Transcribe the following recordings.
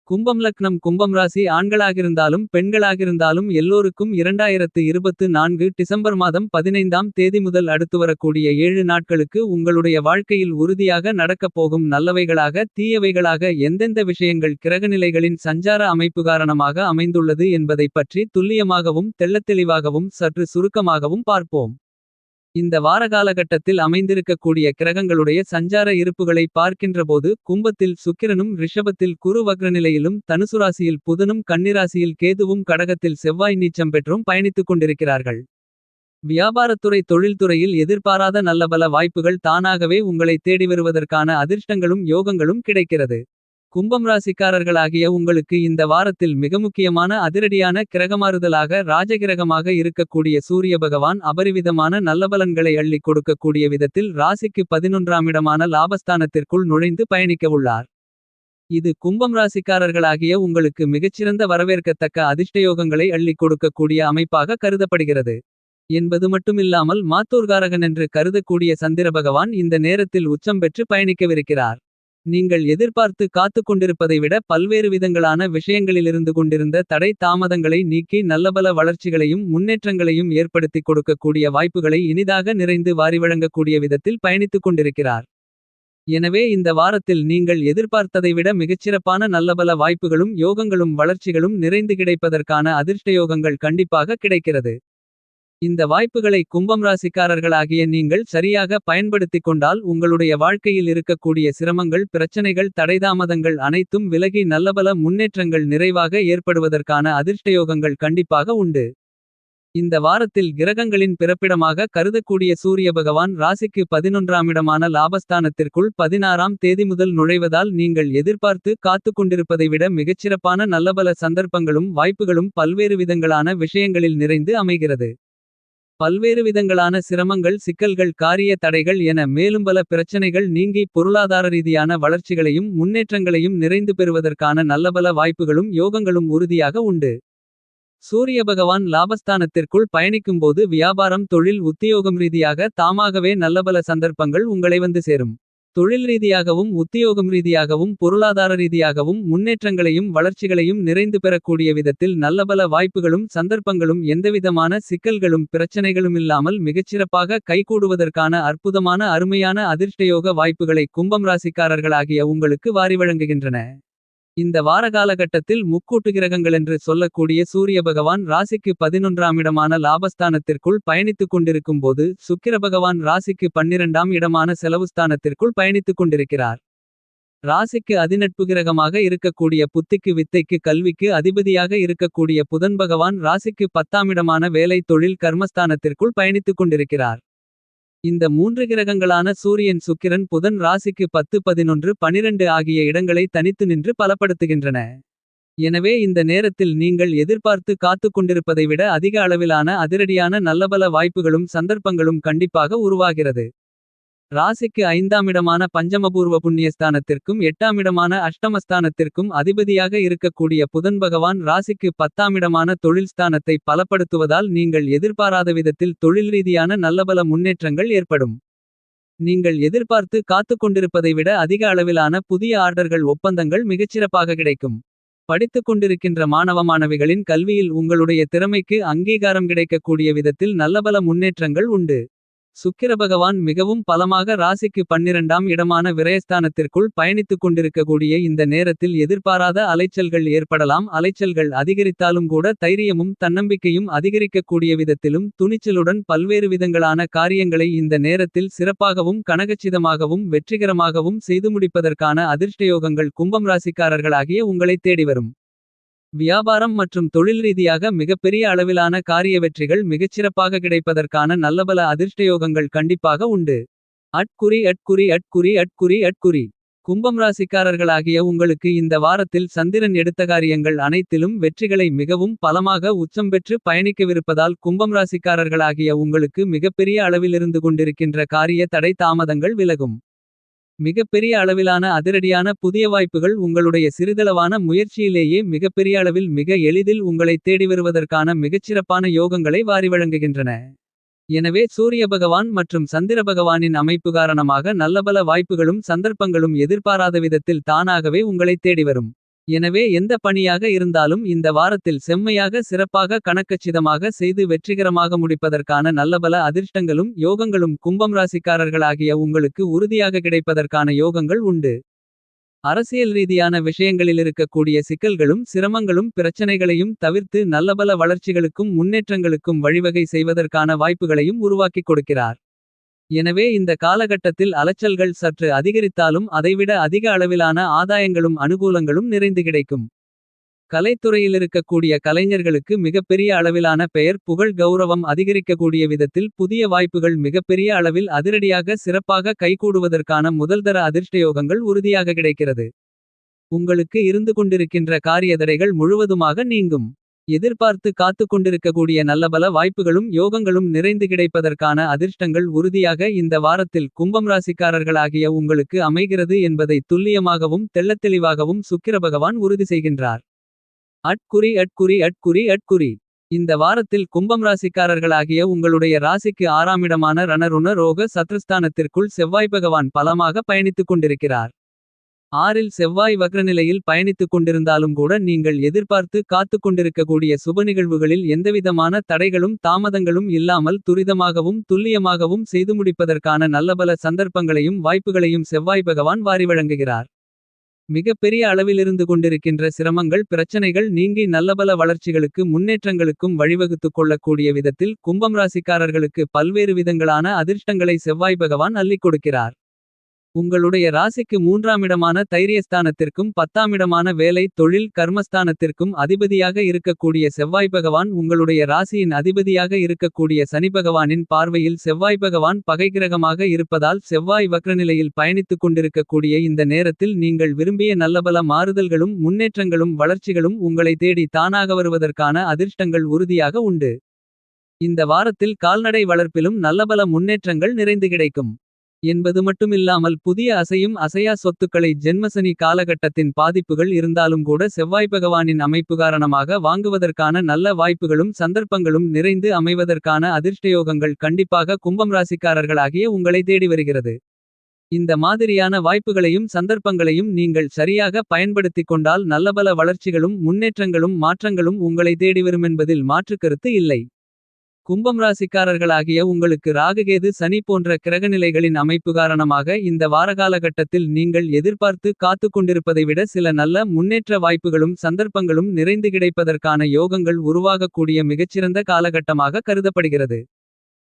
கும்பம் லக்னம் கும்பம் ராசி ஆண்களாகிருந்தாலும் பெண்களாகிருந்தாலும் எல்லோருக்கும் 2024 டிசம்பர் மாதம் 15ஆம் தேதி முதல் அடுத்து வரக்கூடிய 7 நாட்களுக்கு உங்களுடைய வாழ்க்கையில் உறுதியாக நடக்கப் போகும் நல்லவைகளாக தீயவைகளாக எந்தெந்த விஷயங்கள் கிரகநிலைகளின் சஞ்சார அமைப்பு காரணமாக அமைந்துள்ளது என்பதைப் பற்றி துல்லியமாகவும் தெள்ளத்தெளிவாகவும் சற்று சுருக்கமாகவும் பார்ப்போம். இந்த வார காலகட்டத்தில் அமைந்திருக்கக்கூடிய கிரகங்களுடைய சஞ்சார இருப்புகளை பார்க்கின்றபோது கும்பத்தில் சுக்கிரனும் ரிஷபத்தில் குரு வக்ரநிலையிலும் தனுசுராசியில் புதனும் கன்னிராசியில் கேதுவும் கடகத்தில் செவ்வாய் நீச்சம் பெற்றும் பயணித்துக் கொண்டிருக்கிறார்கள். வியாபாரத்துறை தொழில்துறையில் எதிர்பாராத நல்லபல வாய்ப்புகள் தானாகவே உங்களை தேடி வருவதற்கான அதிர்ஷ்டங்களும் யோகங்களும் கிடைக்கிறது. கும்பம் ராசிக்காரர்களாகிய உங்களுக்கு இந்த வாரத்தில் மிக முக்கியமான அதிரடியான கிரகமாறுதலாக ராஜகிரகமாக இருக்கக்கூடிய சூரிய பகவான் அபரிவிதமான நல்லபலன்களை அள்ளிக் கொடுக்கக்கூடிய விதத்தில் ராசிக்கு 11ஆம் இடமான லாபஸ்தானத்திற்குள் நுழைந்து பயணிக்க உள்ளார். இது கும்பம் ராசிக்காரர்களாகிய உங்களுக்கு மிகச்சிறந்த வரவேற்கத்தக்க அதிர்ஷ்டயோகங்களை அள்ளிக் கொடுக்கக்கூடிய அமைப்பாக கருதப்படுகிறது. என்பது மட்டுமில்லாமல் மாத்தூர்காரகன் என்று கருதக்கூடிய சந்திர பகவான் இந்த நேரத்தில் உச்சம் பெற்று பயணிக்கவிருக்கிறார். நீங்கள் எதிர்பார்த்து காத்துக் கொண்டிருப்பதை விட பல்வேறு விதங்களான விஷயங்களிலிருந்து கொண்டிருந்த தடை தாமதங்களை நீக்கி நல்லபல வளர்ச்சிகளையும் முன்னேற்றங்களையும் ஏற்படுத்திக் கொடுக்கக்கூடிய வாய்ப்புகளை இனிதாக நிறைந்து வாரி வழங்கக்கூடிய விதத்தில் பயணித்துக் கொண்டிருக்கிறார். எனவே இந்த வாரத்தில் நீங்கள் எதிர்பார்த்ததை விட மிகச்சிறப்பான நல்லபல வாய்ப்புகளும் யோகங்களும் வளர்ச்சிகளும் நிறைந்து கிடைப்பதற்கான அதிர்ஷ்டயோகங்கள் கண்டிப்பாக கிடைக்கிறது. இந்த வாய்ப்புகளை கும்பம் ராசிக்காரர்களாகிய நீங்கள் சரியாக பயன்படுத்திக் கொண்டால் உங்களுடைய வாழ்க்கையில் இருக்கக்கூடிய சிரமங்கள் பிரச்சனைகள் தடைதாமதங்கள் அனைத்தும் விலகி நல்லபல முன்னேற்றங்கள் நிறைவாக ஏற்படுவதற்கான அதிர்ஷ்டயோகங்கள் கண்டிப்பாக உண்டு. இந்த வாரத்தில் கிரகங்களின் பிறப்பிடமாக கருதக்கூடிய சூரிய பகவான் ராசிக்கு 11ஆம் இடமான லாபஸ்தானத்திற்குள் 16ஆம் தேதி முதல் நுழைவதால் நீங்கள் எதிர்பார்த்து காத்துக் கொண்டிருப்பதை விட மிகச்சிறப்பான நல்லபல சந்தர்ப்பங்களும் வாய்ப்புகளும் பல்வேறு விதங்களான விஷயங்களில் நிறைந்து அமைகிறது. பல்வேறு விதங்களான சிரமங்கள் சிக்கல்கள் காரிய தடைகள் என மேலும் பல பிரச்சனைகள் நீங்கி பொருளாதார ரீதியான வளர்ச்சிகளையும் முன்னேற்றங்களையும் நிறைந்து பெறுவதற்கான நல்லபல வாய்ப்புகளும் யோகங்களும் உறுதியாக உண்டு. சூரிய பகவான் லாபஸ்தானத்திற்குள் பயணிக்கும்போது வியாபாரம் தொழில் உத்தியோகம் ரீதியாக தாமாகவே நல்லபல சந்தர்ப்பங்கள் உங்களை வந்து சேரும். தொழில் ரீதியாகவும் உத்தியோகம் ரீதியாகவும் பொருளாதார ரீதியாகவும் முன்னேற்றங்களையும் வளர்ச்சிகளையும் நிறைந்து பெறக்கூடிய விதத்தில் நல்லபல வாய்ப்புகளும் சந்தர்ப்பங்களும் எந்தவிதமான சிக்கல்களும் பிரச்சனைகளுமில்லாமல் மிகச்சிறப்பாக கைகூடுவதற்கான அற்புதமான அருமையான அதிர்ஷ்டயோக வாய்ப்புகளை கும்பம் ராசிக்காரர்களாகிய உங்களுக்கு வாரி வழங்குகின்றன. இந்த வார காலகட்டத்தில் முக்கூட்டு கிரகங்களென்று சொல்லக்கூடிய சூரிய பகவான் ராசிக்கு 11ஆம் இடமான லாபஸ்தானத்திற்குள் பயணித்துக் கொண்டிருக்கும் போது சுக்கிர பகவான் ராசிக்கு 12ஆம் இடமான செலவுஸ்தானத்திற்குள் பயணித்துக் கொண்டிருக்கிறார். ராசிக்கு அதிநட்பு கிரகமாக இருக்கக்கூடிய புத்திக்கு வித்தைக்கு கல்விக்கு அதிபதியாக இருக்கக்கூடிய புதன் பகவான் ராசிக்கு 10ஆம் இடமான வேலை தொழில் கர்மஸ்தானத்திற்குள் பயணித்துக் கொண்டிருக்கிறார். இந்த 3 கிரகங்களான சூரியன் சுக்கிரன் புதன் ராசிக்கு 10 11 12 ஆகிய இடங்களை தனித்து நின்று பலப்படுத்துகின்றன. எனவே இந்த நேரத்தில் நீங்கள் எதிர்பார்த்து காத்துக் கொண்டிருப்பதை விட அதிக அளவிலான அதிரடியான நல்லபல வாய்ப்புகளும் சந்தர்ப்பங்களும் கண்டிப்பாக உருவாகிறது. ராசிக்கு 5ஆம் இடமான பஞ்சமபூர்வ புண்ணியஸ்தானத்திற்கும் 8ஆம் இடமான அஷ்டமஸ்தானத்திற்கும் அதிபதியாக இருக்கக்கூடிய புதன் பகவான் ராசிக்கு 10ஆம் இடமான தொழில் ஸ்தானத்தை பலப்படுத்துவதால் நீங்கள் எதிர்பாராத விதத்தில் தொழில் ரீதியான நல்லபல முன்னேற்றங்கள் ஏற்படும். நீங்கள் எதிர்பார்த்து காத்துக் கொண்டிருப்பதை விட அதிக அளவிலான புதிய ஆர்டர்கள் ஒப்பந்தங்கள் மிகச்சிறப்பாக கிடைக்கும். படித்துக் கொண்டிருக்கின்ற மாணவ மாணவிகளின் கல்வியில் உங்களுடைய திறமைக்கு அங்கீகாரம் கிடைக்கக்கூடிய விதத்தில் நல்லபல முன்னேற்றங்கள் உண்டு. சுக்கிர பகவான் மிகவும் பலமாக ராசிக்கு 12ஆம் இடமான விரயஸ்தானத்திற்குள் பயணித்துக் கொண்டிருக்கக்கூடிய இந்த நேரத்தில் எதிர்பாராத அலைச்சல்கள் ஏற்படலாம். அலைச்சல்கள் அதிகரித்தாலும் கூட தைரியமும் தன்னம்பிக்கையும் அதிகரிக்கக்கூடிய விதத்திலும் துணிச்சலுடன் பல்வேறு விதங்களான காரியங்களை இந்த நேரத்தில் சிறப்பாகவும் கனகச்சிதமாகவும் வெற்றிகரமாகவும் செய்து முடிப்பதற்கான அதிர்ஷ்டயோகங்கள் கும்பம் ராசிக்காரர்களாகிய உங்களை தேடிவரும். வியாபாரம் மற்றும் தொழில் ரீதியாக மிகப்பெரிய அளவிலான காரிய வெற்றிகள் மிகச்சிறப்பாக கிடைப்பதற்கான நல்லபல அதிர்ஷ்டயோகங்கள் கண்டிப்பாக உண்டு. அட்குறி அட்குறி அட்குறி அட்குறி அட்குறி. கும்பம் ராசிக்காரர்களாகிய உங்களுக்கு இந்த வாரத்தில் சந்திரன் எடுத்த காரியங்கள் அனைத்திலும் வெற்றிகளை மிகவும் பலமாக உச்சம் பெற்று பயணிக்கவிருப்பதால் கும்பம் ராசிக்காரர்களாகிய உங்களுக்கு மிகப்பெரிய அளவிலிருந்து கொண்டிருக்கின்ற காரிய தடை தாமதங்கள் விலகும். மிகப்பெரிய அளவிலான அதிரடியான புதிய வாய்ப்புகள் உங்களுடைய சிறிதளவான முயற்சியிலேயே மிகப்பெரிய அளவில் மிக எளிதில் உங்களை தேடி வருவதற்கான மிகச்சிறப்பான யோகங்களை வாரி வழங்குகின்றன. எனவே சூரிய பகவான் மற்றும் சந்திர பகவானின் அமைப்பு காரணமாக நல்லபல வாய்ப்புகளும் சந்தர்ப்பங்களும் எதிர்பாராத விதத்தில் தானாகவே உங்களை தேடி வரும். எனவே எந்த பணியாக இருந்தாலும் இந்த வாரத்தில் செம்மையாக சிறப்பாக கணக்கச்சிதமாக செய்து வெற்றிகரமாக முடிப்பதற்கான நல்லபல அதிர்ஷ்டங்களும் யோகங்களும் கும்பம் ராசிக்காரர்களாகிய உங்களுக்கு உறுதியாக கிடைப்பதற்கான யோகங்கள் உண்டு. அரசியல் ரீதியான விஷயங்களில் இருக்கக்கூடிய சிக்கல்களும் சிரமங்களும் பிரச்சனைகளையும் தவிர்த்து நல்லபல வளர்ச்சிகளுக்கும் முன்னேற்றங்களுக்கும் வழிவகை செய்வதற்கான வாய்ப்புகளையும் உருவாக்கிக் கொடுக்கிறார். எனவே இந்த காலகட்டத்தில் அலைச்சல்கள் சற்று அதிகரித்தாலும் அதைவிட அதிக அளவிலான ஆதாயங்களும் அனுகூலங்களும் நிறைந்து கிடைக்கும். கலைத்துறையில் இருக்கக்கூடிய கலைஞர்களுக்கு மிகப்பெரிய அளவிலான பெயர் புகழ் கௌரவம் அதிகரிக்கக்கூடிய விதத்தில் புதிய வாய்ப்புகள் மிகப்பெரிய அளவில் அதிரடியாக சிறப்பாக கைகூடுவதற்கான முதல்தர அதிர்ஷ்டயோகங்கள் உறுதியாக கிடைக்கிறது. உங்களுக்கு இருந்து கொண்டிருக்கின்ற காரியதடைகள் முழுவதுமாக நீங்கும். எதிர்பார்த்து காத்து கொண்டிருக்கக்கூடிய நல்லபல வாய்ப்புகளும் யோகங்களும் நிறைந்து கிடைப்பதற்கான அதிர்ஷ்டங்கள் உறுதியாக இந்த வாரத்தில் கும்பம் ராசிக்காரர்களாகிய உங்களுக்கு அமைகிறது என்பதை துல்லியமாகவும் தெள்ளத்தெளிவாகவும் சுக்கிர பகவான் உறுதி செய்கின்றார். அட்குறி அட்குறி அட்குறி அட்குறி. இந்த வாரத்தில் கும்பம் ராசிக்காரர்களாகிய உங்களுடைய ராசிக்கு 6ஆம் இடமான ரணருண ரோக சத்ருஸ்தானத்திற்குள் செவ்வாய் பகவான் பலமாக பயணித்துக் கொண்டிருக்கிறார். 6இல் செவ்வாய் வக்ரநிலையில் பயணித்துக் கொண்டிருந்தாலும் கூட நீங்கள் எதிர்பார்த்து காத்துக் கொண்டிருக்கக்கூடிய சுபநிகழ்வுகளில் எந்தவிதமான தடைகளும் தாமதங்களும் இல்லாமல் துரிதமாகவும் துல்லியமாகவும் செய்து முடிப்பதற்கான நல்லபல சந்தர்ப்பங்களையும் வாய்ப்புகளையும் செவ்வாய் பகவான் வாரி வழங்குகிறார். மிகப்பெரிய அளவிலிருந்து கொண்டிருக்கின்ற சிரமங்கள் பிரச்சனைகள் நீங்கி நல்லபல வளர்ச்சிகளுக்கு முன்னேற்றங்களுக்கும் வழிவகுத்துக் கொள்ளக்கூடிய விதத்தில் கும்பம் ராசிக்காரர்களுக்கு பல்வேறு விதங்களான அதிர்ஷ்டங்களை செவ்வாய் பகவான் அள்ளிக் கொடுக்கிறார். உங்களுடைய ராசிக்கு 3ஆம் இடமான தைரியஸ்தானத்திற்கும் 10ஆம் இடமான வேலை தொழில் கர்மஸ்தானத்திற்கும் அதிபதியாக இருக்கக்கூடிய செவ்வாய் பகவான் உங்களுடைய ராசியின் அதிபதியாக இருக்கக்கூடிய சனி பகவானின் பார்வையில் செவ்வாய் பகவான் பகைக்கிரகமாக இருப்பதால் செவ்வாய் வக்ரநிலையில் பயணித்துக் கொண்டிருக்கக்கூடிய இந்த நேரத்தில் நீங்கள் விரும்பிய நல்லபல மாறுதல்களும் முன்னேற்றங்களும் வளர்ச்சிகளும் உங்களை தேடி தானாக வருவதற்கான அதிர்ஷ்டங்கள் உறுதியாக உண்டு. இந்த வாரத்தில் கால்நடை வளர்ப்பிலும் நல்லபல முன்னேற்றங்கள் நிறைந்து கிடைக்கும் என்பது மட்டுமில்லாமல் புதிய அசையும் அசையா சொத்துக்களை ஜென்மசனி காலகட்டத்தின் பாதிப்புகள் இருந்தாலும் கூட செவ்வாய் பகவானின் அமைப்பு காரணமாக வாங்குவதற்கான நல்ல வாய்ப்புகளும் சந்தர்ப்பங்களும் நிறைந்து அமைவதற்கான அதிர்ஷ்டயோகங்கள் கண்டிப்பாக கும்பம் ராசிக்காரர்களாகிய உங்களை தேடி வருகிறது. இந்த மாதிரியான வாய்ப்புகளையும் சந்தர்ப்பங்களையும் நீங்கள் சரியாக பயன்படுத்திக் கொண்டால் நல்லபல வளர்ச்சிகளும் முன்னேற்றங்களும் மாற்றங்களும் உங்களை தேடி வருமென்பதில் மாற்றுக்கருத்து இல்லை. கும்பம் ராசிக்காரர்களாகிய உங்களுக்கு ராகுகேது சனி போன்ற கிரகநிலைகளின் அமைப்பு காரணமாக இந்த வாரகாலகட்டத்தில் நீங்கள் எதிர்பார்த்து காத்துக் கொண்டிருப்பதை விட சில நல்ல முன்னேற்ற வாய்ப்புகளும் சந்தர்ப்பங்களும் நிறைந்து கிடைப்பதற்கான யோகங்கள் உருவாகக்கூடிய மிகச்சிறந்த காலகட்டமாக கருதப்படுகிறது.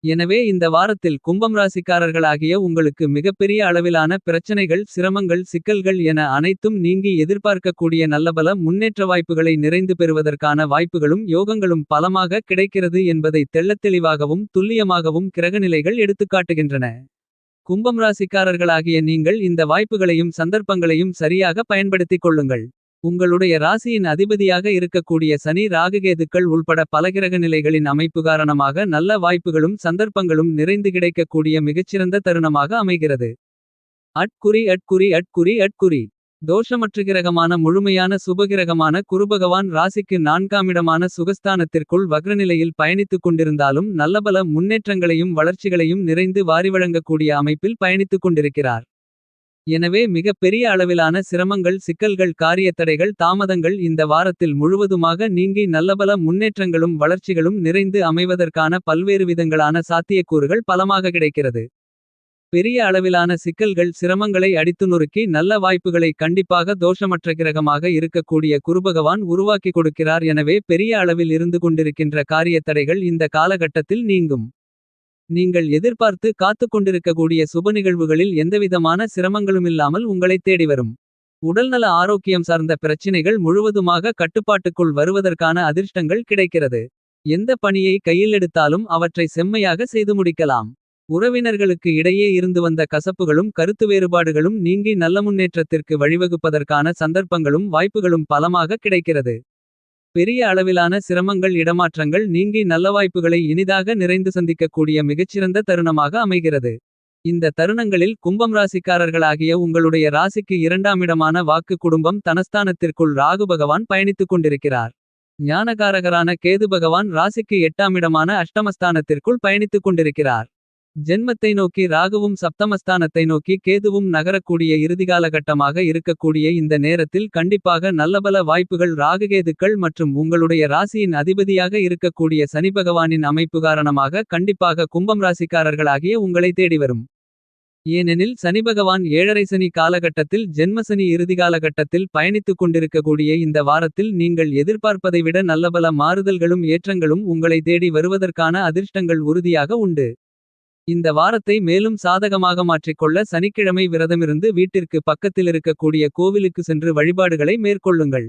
எனவே இந்த வாரத்தில் கும்பம் ராசிக்காரர்களாகிய உங்களுக்கு மிகப்பெரிய அளவிலான பிரச்சனைகள் சிரமங்கள் சிக்கல்கள் என அனைத்தும் நீங்கி எதிர்பார்க்கக்கூடிய நல்லபல முன்னேற்ற வாய்ப்புகளை நிறைந்து பெறுவதற்கான வாய்ப்புகளும் யோகங்களும் பலமாக கிடைக்கிறது என்பதை தெள்ளத்தெளிவாகவும் துல்லியமாகவும் கிரகநிலைகள் எடுத்துக்காட்டுகின்றன. கும்பம் ராசிக்காரர்களாகிய நீங்கள் இந்த வாய்ப்புகளையும் சந்தர்ப்பங்களையும் சரியாக பயன்படுத்திக் கொள்ளுங்கள். உங்களுடைய ராசியின் அதிபதியாக இருக்கக்கூடிய சனி ராகுகேதுக்கள் உள்பட பலகிரக நிலைகளின் அமைப்பு காரணமாக நல்ல வாய்ப்புகளும் சந்தர்ப்பங்களும் நிறைந்து கிடைக்கக்கூடிய மிகச்சிறந்த தருணமாக அமைகிறது. அட்குறி அட்குறி அட்குறி அட்குறி. தோஷமற்ற கிரகமான முழுமையான சுபகிரகமான குருபகவான் ராசிக்கு 4ஆம் இடமான சுகஸ்தானத்திற்குள் வக்ரநிலையில் பயணித்துக் கொண்டிருந்தாலும் நல்லபல முன்னேற்றங்களையும் வளர்ச்சிகளையும் நிறைந்து வாரி வழங்கக்கூடிய அமைப்பில் பயணித்துக் கொண்டிருக்கிறார். எனவே மிகப் பெரிய அளவிலான சிரமங்கள் சிக்கல்கள் காரியத்தடைகள் தாமதங்கள் இந்த வாரத்தில் முழுவதுமாக நீங்கி நல்லபல முன்னேற்றங்களும் வளர்ச்சிகளும் நிறைந்து அமைவதற்கான பல்வேறு விதங்களான சாத்தியக்கூறுகள் பலமாக கிடைக்கிறது. பெரிய அளவிலான சிக்கல்கள் சிரமங்களை அடித்து நொறுக்கி நல்ல வாய்ப்புகளை கண்டிப்பாக தோஷமற்ற கிரகமாக இருக்கக்கூடிய குருபகவான் உருவாக்கி கொடுக்கிறார். எனவே பெரிய அளவில் இருந்து கொண்டிருக்கின்ற காரியத்தடைகள் இந்த காலகட்டத்தில் நீங்கும். நீங்கள் எதிர்பார்த்து காத்துக் கொண்டிருக்கக்கூடிய சுபநிகழ்வுகளில் எந்தவிதமான சிரமங்களுமில்லாமல் உங்களைத் தேடி வரும். உடல்நல ஆரோக்கியம் சார்ந்த பிரச்சினைகள் முழுவதுமாக கட்டுப்பாட்டுக்குள் வருவதற்கான அதிர்ஷ்டங்கள் கிடைக்கிறது. எந்த பணியை கையில் எடுத்தாலும் அவற்றை செம்மையாக செய்து முடிக்கலாம். உறவினர்களுக்கு இடையே இருந்து வந்த கசப்புகளும் கருத்து வேறுபாடுகளும் நீங்கி நல்ல முன்னேற்றத்திற்கு வழிவகுப்பதற்கான சந்தர்ப்பங்களும் வாய்ப்புகளும் பலமாக கிடைக்கிறது. பெரிய அளவிலான சிரமங்கள் இடமாற்றங்கள் நீங்கி நல்ல வாய்ப்புகளை இனிதாக நிறைந்து சந்திக்கக்கூடிய மிகச்சிறந்த தருணமாக அமைகிறது. இந்த தருணங்களில் கும்பம் ராசிக்காரர்களாகிய உங்களுடைய ராசிக்கு 2ஆம் இடமான வாக்கு குடும்பம் தனஸ்தானத்திற்குள் ராகு பகவான் பயணித்துக் கொண்டிருக்கிறார். ஞானகாரகரான கேது பகவான் ராசிக்கு 8ஆம் இடமான அஷ்டமஸ்தானத்திற்குள் பயணித்துக் கொண்டிருக்கிறார். ஜென்மத்தை நோக்கி ராகுவும் சப்தமஸ்தானத்தை நோக்கி கேதுவும் நகரக்கூடிய இறுதிகாலகட்டமாக இருக்கக்கூடிய இந்த நேரத்தில் கண்டிப்பாக நல்லபல வாய்ப்புகள் ராகுகேதுக்கள் மற்றும் உங்களுடைய ராசியின் அதிபதியாக இருக்கக்கூடிய சனிபகவானின் அமைப்பு காரணமாக கண்டிப்பாக கும்பம் ராசிக்காரர்களாகிய உங்களை தேடி வரும். ஏனெனில் சனிபகவான் ஏழரை சனி காலகட்டத்தில் ஜென்மசனி இறுதிகாலகட்டத்தில் பயணித்துக் கொண்டிருக்கக்கூடிய இந்த வாரத்தில் நீங்கள் எதிர்பார்ப்பதை விட நல்லபல மாறுதல்களும் ஏற்றங்களும் உங்களை தேடி வருவதற்கான அதிர்ஷ்டங்கள் உறுதியாக உண்டு. இந்த வாரத்தை மேலும் சாதகமாக மாற்றிக்கொள்ள சனிக்கிழமை விரதமிருந்து வீட்டிற்கு பக்கத்திலிருக்கக்கூடிய கோவிலுக்கு சென்று வழிபாடுகளை மேற்கொள்ளுங்கள்.